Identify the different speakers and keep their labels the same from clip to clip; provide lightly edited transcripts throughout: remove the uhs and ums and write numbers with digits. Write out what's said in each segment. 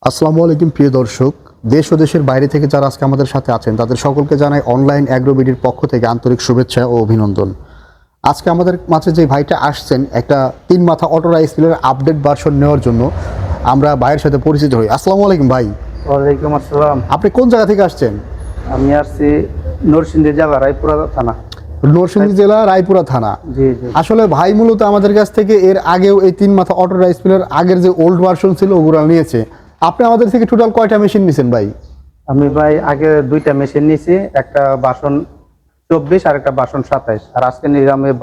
Speaker 1: আসসালামু আলাইকুম প্রিয় দর্শক, দেশ ও দেশের বাইরে থেকে যারা আজকে আমাদের সাথে আছেন তাদের সকলকে জানাই অনলাইন অ্যাগ্রোবিডির পক্ষ থেকে আন্তরিক শুভেচ্ছা ও অভিনন্দন। আজকে আমাদের মাঝে যে ভাইটা আসছেন একটা 3 মাথা অটো রাইস মিলের আপডেট ভার্সন নেওয়ার জন্য, আমরা ভাইয়ের সাথে পরিচিত হই। আসসালামু আলাইকুম ভাই।
Speaker 2: ওয়ালাইকুম আসসালাম।
Speaker 1: আপনি কোন জায়গা থেকে আসছেন?
Speaker 2: আমি আসছি নরসিংদী জেলা রায়পুরা থানা।
Speaker 1: নরসিংদী জেলা রায়পুরা থানা।
Speaker 2: জি জি।
Speaker 1: আসলে ভাই মূলত আমাদের কাছ থেকে এর আগেও এই 3 মাথা অটো রাইস মিলের আগের যে ওল্ড ভার্সন ছিল ওগুলো নিয়েছে। আপনি আমাদের থেকে টোটাল কয়টা মেশিন নিয়েছেন ভাই?
Speaker 2: আমি ভাই আগে 2টা মেশিন নিয়েছি, একটা বাসন 24 আর একটা বাসন 27, আর আজকে নিলাম এই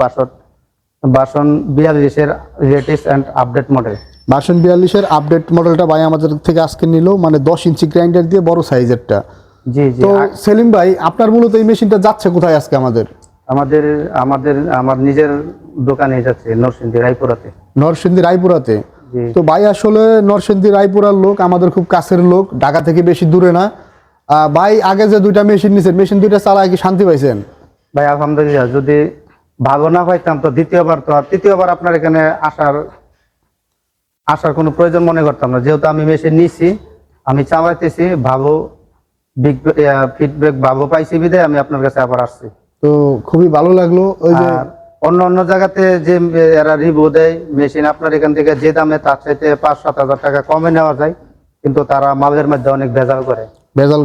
Speaker 2: বাসন 42 এর latest and update model.
Speaker 1: Version 42 এর আপডেট মডেলটা ভাই আমাদের থেকে আজকে নিল, মানে 10 ইঞ্চি গ্রাইন্ডার দিয়ে বড় সাইজেরটা।
Speaker 2: জি জি।
Speaker 1: তো সেলিম ভাই, আপনার মূলত এই মেশিনটা যাচ্ছে কোথায় আজকে?
Speaker 2: আমার নিজের দোকানে যাচ্ছে নরসিংদী রায়পুরাতে।
Speaker 1: নরসিংদী রায়পুরাতে।
Speaker 2: জি।
Speaker 1: তো ভাই আসলে নরসিংদী রায়পুরার লোক, আমাদের খুব কাছের লোক, ঢাকা থেকে বেশি দূরে না। ভাই আগে যে 2টা মেশিন নিছেন, মেশিন 2টা চালায় কি শান্তি পাইছেন?
Speaker 2: ভাই আলহামদুলিল্লাহ, যদি ভালো না পাইতাম তো তৃতীয়বার আপনার এখানে আসার কোনো প্রয়োজন মনে করতাম না। যেহেতু আমি মেশিন নিছি, আমি চালাইতেছি, ভালো ফিডব্যাক ভালো পাইছি বিধায় আমি আপনার কাছে আবার আসছি।
Speaker 1: তো খুবই ভালো লাগলো। ওই যে
Speaker 2: অন্য জায়গাতে যে এরা রিভিউ দেয় মেশিন আপনার এখান থেকে যে দামে তার চাইতে 5-7 হাজার টাকা কমে নেওয়া যায়, কিন্তু তারা মালের মধ্যে অনেক ভেজাল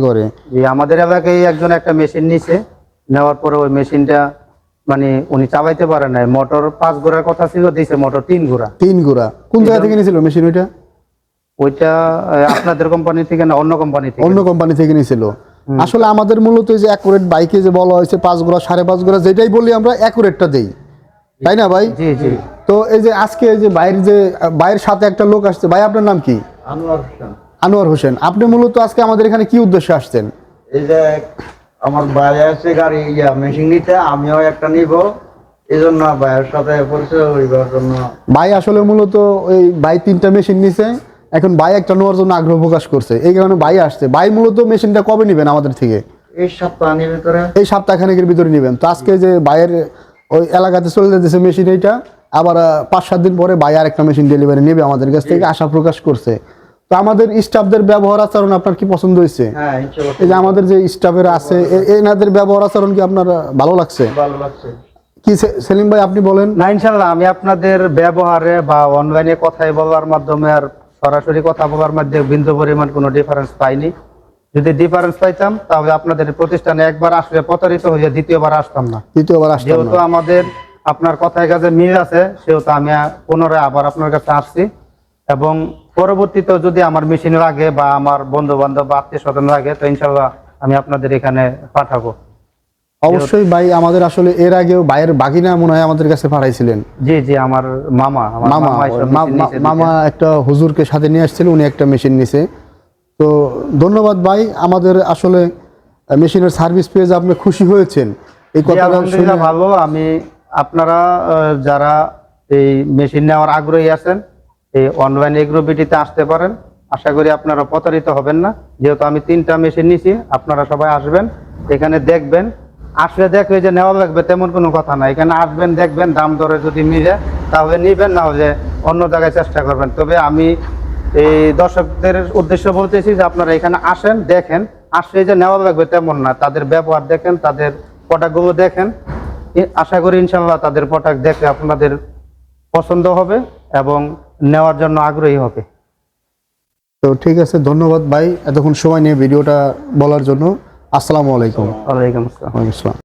Speaker 2: করে। যে আমাদের এলাকায় একজন একটা মেশিন নিছে, নেওয়ার পরে ওই মেশিনটা মানে উনি চালাইতে পারে নাই। মোটর 5 ঘোড়ার কথা ছিল, দিছে মোটর 3 ঘোড়া।
Speaker 1: কোন জায়গা থেকে নিয়েছিল মেশিন ওইটা?
Speaker 2: ওইটা আপনাদের কোম্পানি থেকে না, অন্য কোম্পানি থেকে?
Speaker 1: অন্য কোম্পানি থেকে নিয়েছিল। আসলে আমাদের মূলত যে অ্যাকুরেট বাইকে যে বলা হয়েছে 5 ঘোড়া 5.5 ঘোড়া, যেটাই বলি আমরা অ্যাকুরেটটা দেই, তাই না ভাই?
Speaker 2: জি জি।
Speaker 1: তো এই যে আজকে যে বাইরের সাথে একটা লোক আসছে, ভাই আপনার নাম কি? আনোয়ার হোসেন। আপনি মূলত আজকে আমাদের এখানে কি উদ্দেশ্যে আসছেন?
Speaker 3: এই যে আমার ভাই আছে গাড়ি মেশিন নিতে, আমিও একটা নিব, এই জন্য ভাইয়ের সাথে পরিচয় হইবার জন্য।
Speaker 1: ভাই আসলে মূলত ওই ভাই 3টা মেশিন নিছে, এখন ভাই একটা নেওয়ার জন্য আগ্রহ প্রকাশ করছে, এই কারণে ভাই আসছে। ভাই মূলত মেশিনটা কবে নেবেন আমাদের থেকে?
Speaker 3: এই সপ্তাহের ভিতরে।
Speaker 1: এই সপ্তাহখানেকের ভিতরে নেবেন। তো আজকে যে ভাইয়ের ওই এলাকাতে চলে যেতেছে মেশিন, এইটা আবার 5-7 দিন পরে ভাই আরেকটা মেশিন ডেলিভারি নেবে আমাদের কাছ থেকে, আশা প্রকাশ করছে। তো আমাদের স্টাফদের ব্যবহার আচরণ আপনার কি পছন্দ হয়েছে?
Speaker 3: হ্যাঁ ইনশাআল্লাহ।
Speaker 1: এই যে আমাদের যে স্টাফেরা আছে, এনাদের ব্যবহার আচরণ কি আপনার ভালো লাগছে?
Speaker 3: ভালো লাগছে।
Speaker 1: কি সেলিম ভাই আপনি বলেন?
Speaker 2: না, ইনশাআল্লাহ আমি আপনাদের ব্যবহারে বা অনলাইনে কথাই বলার মাধ্যমে আর সরাসরি কথা বলার মধ্যে বিন্দু পরিমাণ কোনো ডিফারেন্স পাইনি। যদি ডিফারেন্স পাইতাম তাহলে আপনাদের প্রতিষ্ঠানে একবার আসলে প্রতারিত হয়ে দ্বিতীয়বার আসতাম না। যেহেতু আমাদের আপনার কথায় কাজে মিল আছে, সেহেতু আমি পুনরায় আবার আপনার কাছে আসছি, এবং পরবর্তীতে যদি আমার মেশিন লাগে বা আমার বন্ধু বান্ধব বা আত্মীয় স্বজন লাগে, তো ইনশাআল্লাহ আমি আপনাদের এখানে পাঠাবো।
Speaker 1: অবশ্যই ভাই, আমাদের আসলে এর আগেও ভাইয়ের বাগিনা মনে হয় আমাদের কাছে পাঠাইছিলেন।
Speaker 2: জি জি, আমার মামা
Speaker 1: একটা হুজুরকে সাথে নিয়ে আসছিল, উনি একটা মেশিন নিছে। তো ধন্যবাদ ভাই। আমাদের আসলে মেশিনের সার্ভিস পেয়ে যে আপনি খুশি হয়েছেন, এই কথাটা শুনে
Speaker 2: ভালো। আমি আপনারা যারা এই মেশিন নেওয়ার আগ্রহী আছেন, এই অনলাইন এগ্রোবিটিতে আসতে পারেন। আশা করি আপনারা প্রতারিত হবেন না। যেহেতু আমি 3টা মেশিন নিছি, আপনারা সবাই আসবেন, এখানে দেখবেন। আসলে দেখবে যে নেওয়া লাগবে তেমন কোনো কথা না। এখানে আসবেন, দেখবেন, দাম দরে যদি মিলে তাহলে নিবেন, না হলে অন্য জায়গায় চেষ্টা করবেন। তবে আমি এই দর্শকদের উদ্দেশ্য বলতেছি যে আপনারা এখানে আসেন, দেখেন। আসলে যে নেওয়া লাগবে তেমন না, তাদের ব্যবহার দেখেন, তাদের প্রোডাক্টগুলো দেখেন। আশা করি ইনশাআল্লাহ তাদের প্রোডাক্ট দেখে আপনাদের পছন্দ হবে এবং নেওয়ার জন্য আগ্রহী হবে।
Speaker 1: তো ঠিক আছে, ধন্যবাদ ভাই এতক্ষণ সময় নিয়ে ভিডিওটা বলার জন্য। আসসালামু আলাইকুম।
Speaker 2: ওয়ালাইকুম আসসালাম।